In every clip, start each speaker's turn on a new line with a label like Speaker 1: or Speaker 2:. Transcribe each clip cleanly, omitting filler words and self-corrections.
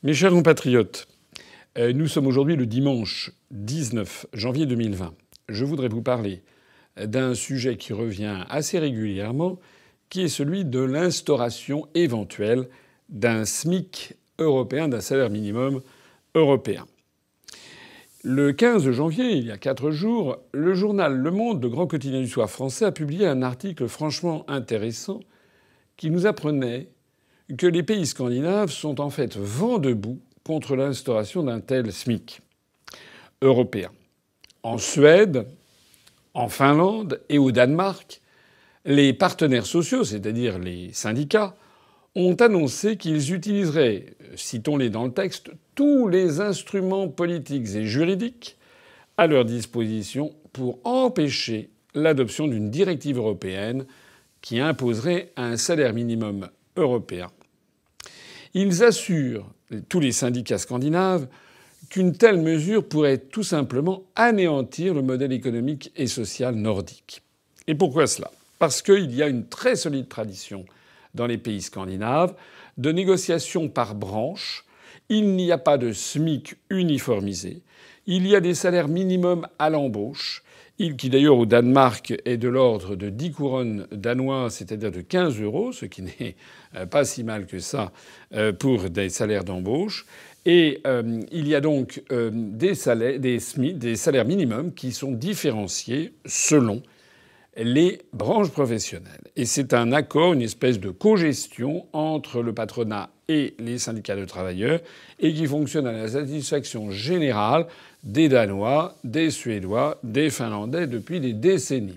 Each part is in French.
Speaker 1: Mes chers compatriotes, nous sommes aujourd'hui le dimanche 19 janvier 2020. Je voudrais vous parler d'un sujet qui revient assez régulièrement, qui est celui de l'instauration éventuelle d'un SMIC européen, d'un salaire minimum européen. Le 15 janvier, il y a 4 jours, le journal Le Monde, le grand quotidien du soir français, a publié un article franchement intéressant qui nous apprenait que les pays scandinaves sont en fait vent debout contre l'instauration d'un tel SMIC européen. En Suède, en Finlande et au Danemark, les partenaires sociaux, c'est-à-dire les syndicats, ont annoncé qu'ils utiliseraient, citons-les dans le texte, tous les instruments politiques et juridiques à leur disposition pour empêcher l'adoption d'une directive européenne qui imposerait un salaire minimum européen. Ils assurent, tous les syndicats scandinaves, qu'une telle mesure pourrait tout simplement anéantir le modèle économique et social nordique. Et pourquoi cela ? Parce qu'il y a une très solide tradition dans les pays scandinaves de négociations par branche. Il n'y a pas de SMIC uniformisé. Il y a des salaires minimums à l'embauche, qui d'ailleurs au Danemark est de l'ordre de 10 couronnes danois, c'est-à-dire de 15 €, ce qui n'est pas si mal que ça pour des salaires d'embauche. Et il y a donc des salaires minimums qui sont différenciés selon les branches professionnelles. Et c'est un accord, une espèce de cogestion entre le patronat et les syndicats de travailleurs et qui fonctionne à la satisfaction générale des Danois, des Suédois, des Finlandais depuis des décennies.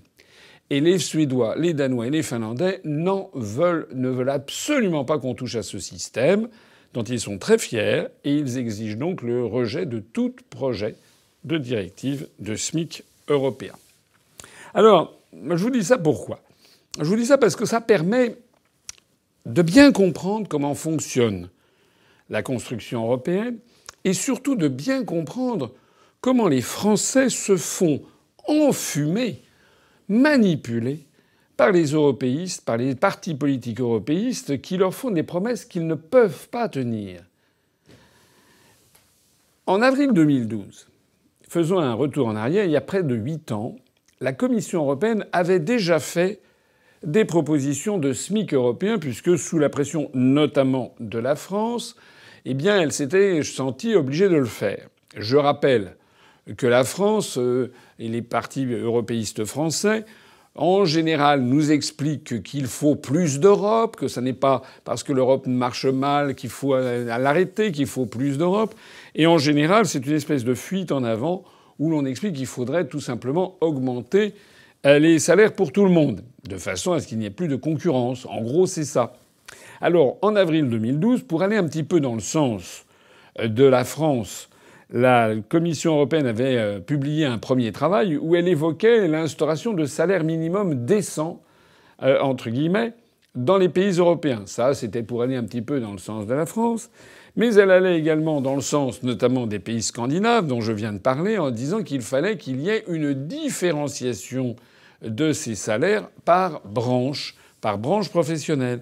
Speaker 1: Et les Suédois, les Danois et les Finlandais ne veulent absolument pas qu'on touche à ce système, dont ils sont très fiers, et ils exigent donc le rejet de tout projet de directive de SMIC européen. Alors, je vous dis ça pourquoi ? Je vous dis ça parce que ça permet de bien comprendre comment fonctionne la construction européenne et surtout de bien comprendre comment les Français se font enfumer, manipuler par les européistes, par les partis politiques européistes qui leur font des promesses qu'ils ne peuvent pas tenir. En avril 2012, faisons un retour en arrière, il y a près de 8 ans, la Commission européenne avait déjà fait des propositions de SMIC européen puisque, sous la pression notamment de la France, eh bien, elle s'était sentie obligée de le faire. Je rappelle que la France et les partis européistes français, en général, nous expliquent qu'il faut plus d'Europe, que ce n'est pas parce que l'Europe marche mal qu'il faut l'arrêter, qu'il faut plus d'Europe. Et en général, c'est une espèce de fuite en avant où l'on explique qu'il faudrait tout simplement augmenter les salaires pour tout le monde, de façon à ce qu'il n'y ait plus de concurrence. En gros, c'est ça. Alors, en avril 2012, pour aller un petit peu dans le sens de la France, la Commission européenne avait publié un premier travail où elle évoquait l'instauration de salaires minimums décents, entre guillemets, dans les pays européens. Ça, c'était pour aller un petit peu dans le sens de la France. Mais elle allait également dans le sens notamment des pays scandinaves dont je viens de parler en disant qu'il fallait qu'il y ait une différenciation de ces salaires par branche professionnelle.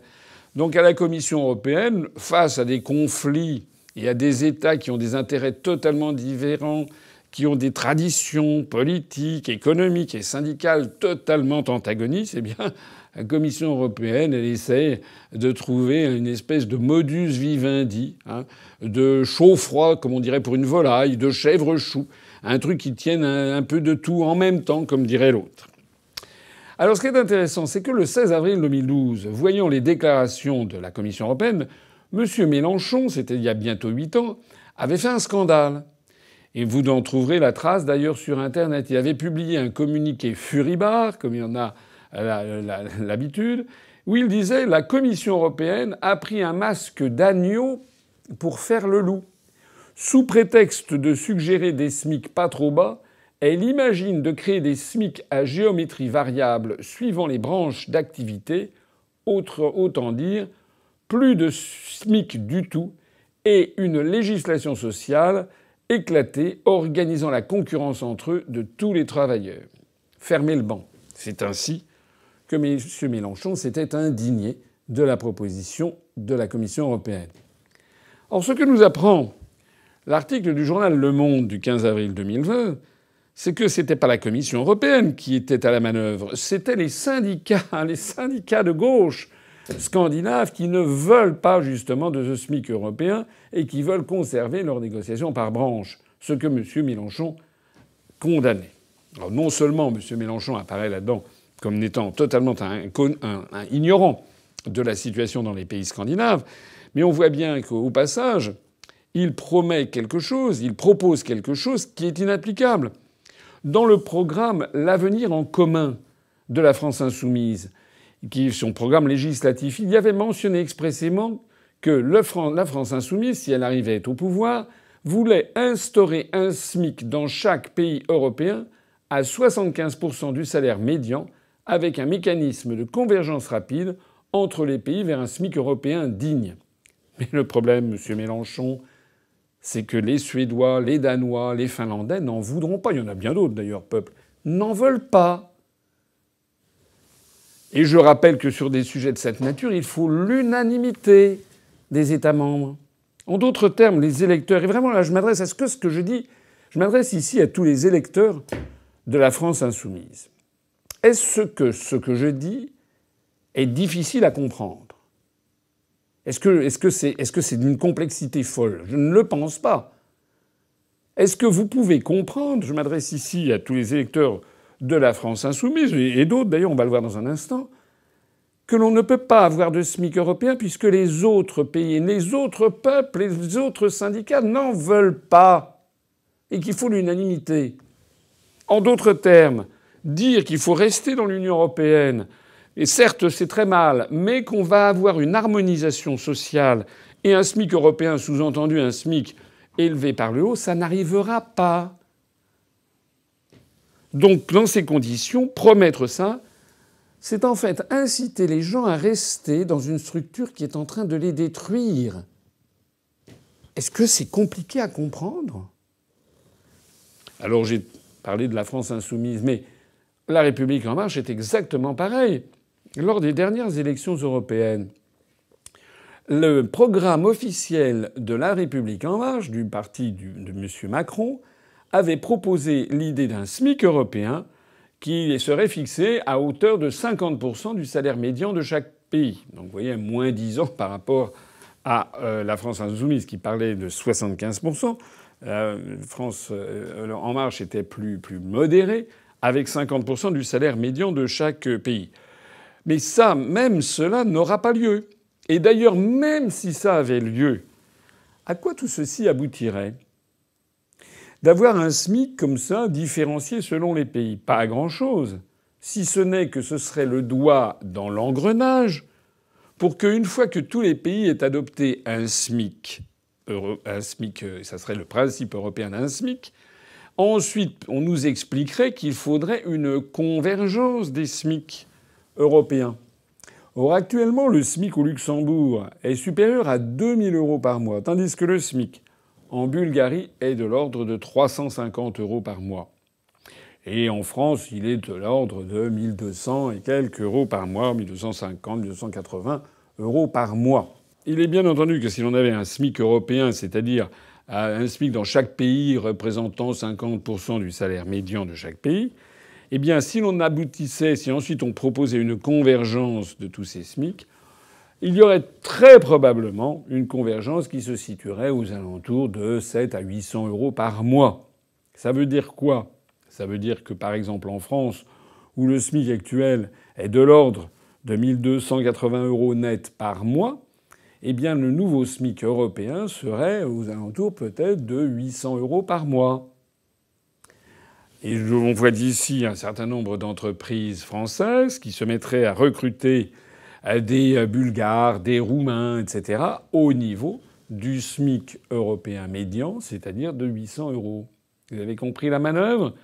Speaker 1: Donc à la Commission européenne, face à des conflits et à des États qui ont des intérêts totalement différents, qui ont des traditions politiques, économiques et syndicales totalement antagonistes, eh bien, la Commission européenne, elle essaie de trouver une espèce de modus vivendi, de chaud-froid, comme on dirait pour une volaille, de chèvre-chou, un truc qui tienne un peu de tout en même temps, comme dirait l'autre. Alors, ce qui est intéressant, c'est que le 16 avril 2012, voyant les déclarations de la Commission européenne, M. Mélenchon, c'était il y a bientôt 8 ans, avait fait un scandale. Et vous en trouverez la trace d'ailleurs sur Internet. Il avait publié un communiqué furibard, comme il y en a l'habitude, où il disait « La Commission européenne a pris un masque d'agneau pour faire le loup. Sous prétexte de suggérer des SMIC pas trop bas, elle imagine de créer des SMIC à géométrie variable suivant les branches d'activité, autant dire plus de SMIC du tout, et une législation sociale éclatée organisant la concurrence entre eux de tous les travailleurs. Fermez le banc. » C'est ainsi que M. Mélenchon s'était indigné de la proposition de la Commission européenne. Or, ce que nous apprend l'article du journal Le Monde du 15 avril 2020, c'est que c'était pas la Commission européenne qui était à la manœuvre, c'était les syndicats de gauche scandinaves qui ne veulent pas justement de ce SMIC européen et qui veulent conserver leurs négociations par branche, ce que M. Mélenchon condamnait. Alors non seulement M. Mélenchon apparaît là-dedans comme n'étant totalement un ignorant de la situation dans les pays scandinaves, mais on voit bien qu'au passage, il promet quelque chose, il propose quelque chose qui est inapplicable. Dans le programme L'Avenir en commun de la France insoumise, qui est son programme législatif, il y avait mentionné expressément que la France insoumise, si elle arrivait au pouvoir, voulait instaurer un SMIC dans chaque pays européen à 75% du salaire médian, avec un mécanisme de convergence rapide entre les pays vers un SMIC européen digne. Mais le problème, M. Mélenchon, c'est que les Suédois, les Danois, les Finlandais n'en voudront pas. Il y en a bien d'autres d'ailleurs, peuple, n'en veulent pas. Et je rappelle que sur des sujets de cette nature, il faut l'unanimité des États membres. En d'autres termes, les électeurs, et vraiment là je m'adresse à ce que je dis, je m'adresse ici à tous les électeurs de la France insoumise. Est-ce que ce que je dis est difficile à comprendre ? Est-ce que c'est d'une complexité folle ? Je ne le pense pas. Est-ce que vous pouvez comprendre, je m'adresse ici à tous les électeurs de la France insoumise, et d'autres d'ailleurs, on va le voir dans un instant, que l'on ne peut pas avoir de SMIC européen puisque les autres pays, les autres peuples, les autres syndicats n'en veulent pas, et qu'il faut l'unanimité. En d'autres termes, dire qu'il faut rester dans l'Union européenne, et certes c'est très mal, mais qu'on va avoir une harmonisation sociale et un SMIC européen, sous-entendu un SMIC élevé par le haut, ça n'arrivera pas. Donc dans ces conditions, promettre ça, c'est en fait inciter les gens à rester dans une structure qui est en train de les détruire. Est-ce que c'est compliqué à comprendre ? Alors j'ai parlé de la France insoumise, mais la République en marche est exactement pareil. Lors des dernières élections européennes, le programme officiel de la République en marche, du parti de M. Macron, avait proposé l'idée d'un SMIC européen qui serait fixé à hauteur de 50% du salaire médian de chaque pays. Donc vous voyez, moins 10 ans par rapport à la France insoumise qui parlait de 75%. France En Marche était plus modéré, avec 50% du salaire médian de chaque pays. Mais ça, même cela n'aura pas lieu. Et d'ailleurs, même si ça avait lieu, à quoi tout ceci aboutirait ? D'avoir un SMIC comme ça, différencié selon les pays. Pas à grand-chose. Si ce n'est que ce serait le doigt dans l'engrenage pour qu'une fois que tous les pays aient adopté un SMIC, ça serait le principe européen d'un SMIC, ensuite on nous expliquerait qu'il faudrait une convergence des SMIC européens. Or actuellement, le SMIC au Luxembourg est supérieur à 2 000 € par mois, tandis que le SMIC en Bulgarie est de l'ordre de 350 € par mois. Et en France, il est de l'ordre de 1 200 et quelques euros par mois, 1 250, 1 280 € par mois. Il est bien entendu que si l'on avait un SMIC européen, c'est-à-dire un SMIC dans chaque pays représentant 50% du salaire médian de chaque pays, eh bien, si l'on aboutissait, si ensuite on proposait une convergence de tous ces SMIC, il y aurait très probablement une convergence qui se situerait aux alentours de 700 à 800 € par mois. Ça veut dire quoi ? Ça veut dire que, par exemple, en France, où le SMIC actuel est de l'ordre de 1 280 € net par mois, eh bien, le nouveau SMIC européen serait aux alentours peut-être de 800 € par mois. Et on voit d'ici un certain nombre d'entreprises françaises qui se mettraient à recruter des Bulgares, des Roumains, etc., au niveau du SMIC européen médian, c'est-à-dire de 800 €. Vous avez compris la manœuvre ?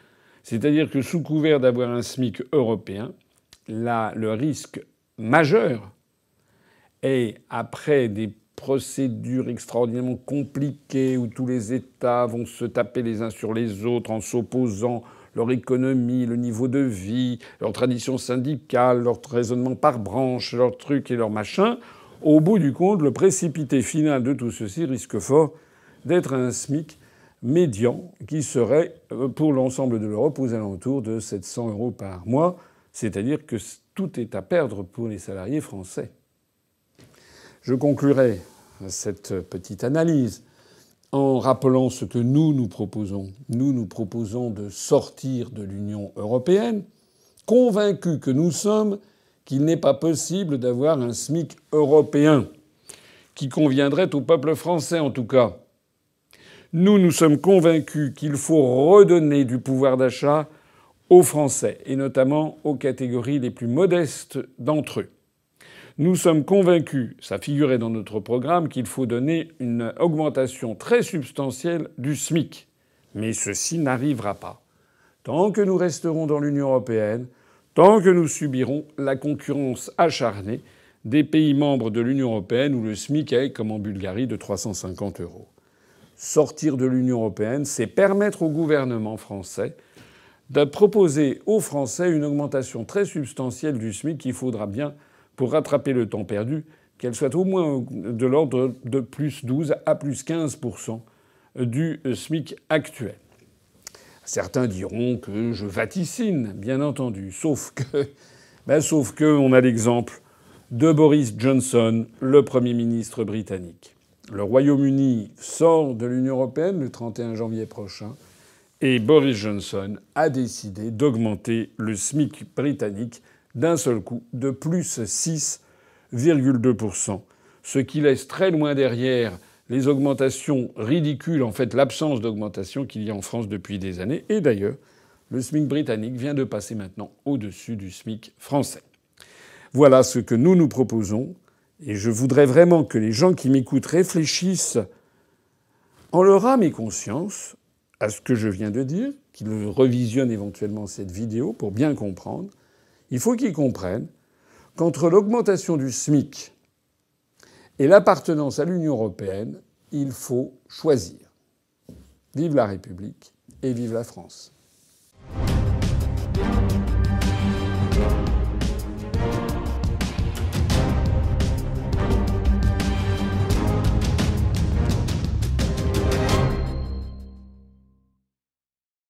Speaker 1: C'est-à-dire que sous couvert d'avoir un SMIC européen, là, le risque majeur est, après des procédures extraordinairement compliquées où tous les États vont se taper les uns sur les autres en s'opposant, leur économie, le niveau de vie, leur tradition syndicale, leur raisonnement par branche, leur truc et leur machin, Au bout du compte, le précipité final de tout ceci risque fort d'être un SMIC médian qui serait, pour l'ensemble de l'Europe, aux alentours de 700 € par mois. C'est-à-dire que tout est à perdre pour les salariés français. Je conclurai cette petite analyse en rappelant ce que nous proposons. Nous proposons de sortir de l'Union européenne, convaincus que nous sommes qu'il n'est pas possible d'avoir un SMIC européen qui conviendrait au peuple français en tout cas. Nous sommes convaincus qu'il faut redonner du pouvoir d'achat aux Français, et notamment aux catégories les plus modestes d'entre eux. Nous sommes convaincus, ça figurait dans notre programme, qu'il faut donner une augmentation très substantielle du SMIC. Mais ceci n'arrivera pas. Tant que nous resterons dans l'Union européenne, tant que nous subirons la concurrence acharnée des pays membres de l'Union européenne où le SMIC est, comme en Bulgarie, de 350 €. Sortir de l'Union européenne, c'est permettre au gouvernement français de proposer aux Français une augmentation très substantielle du SMIC qu'il faudra bien pour rattraper le temps perdu, qu'elle soit au moins de l'ordre de plus 12 à plus 15% du SMIC actuel. Certains diront que je vaticine, bien entendu, sauf que on a l'exemple de Boris Johnson, le Premier ministre britannique. Le Royaume-Uni sort de l'Union européenne le 31 janvier prochain. Et Boris Johnson a décidé d'augmenter le SMIC britannique d'un seul coup de plus 6,2%, ce qui laisse très loin derrière les augmentations ridicules, en fait l'absence d'augmentation qu'il y a en France depuis des années. Et d'ailleurs, le SMIC britannique vient de passer maintenant au-dessus du SMIC français. Voilà ce que nous proposons. Et je voudrais vraiment que les gens qui m'écoutent réfléchissent en leur âme et conscience à ce que je viens de dire, qu'ils revisionnent éventuellement cette vidéo pour bien comprendre. Il faut qu'ils comprennent qu'entre l'augmentation du SMIC et l'appartenance à l'Union européenne, il faut choisir. Vive la République et vive la France.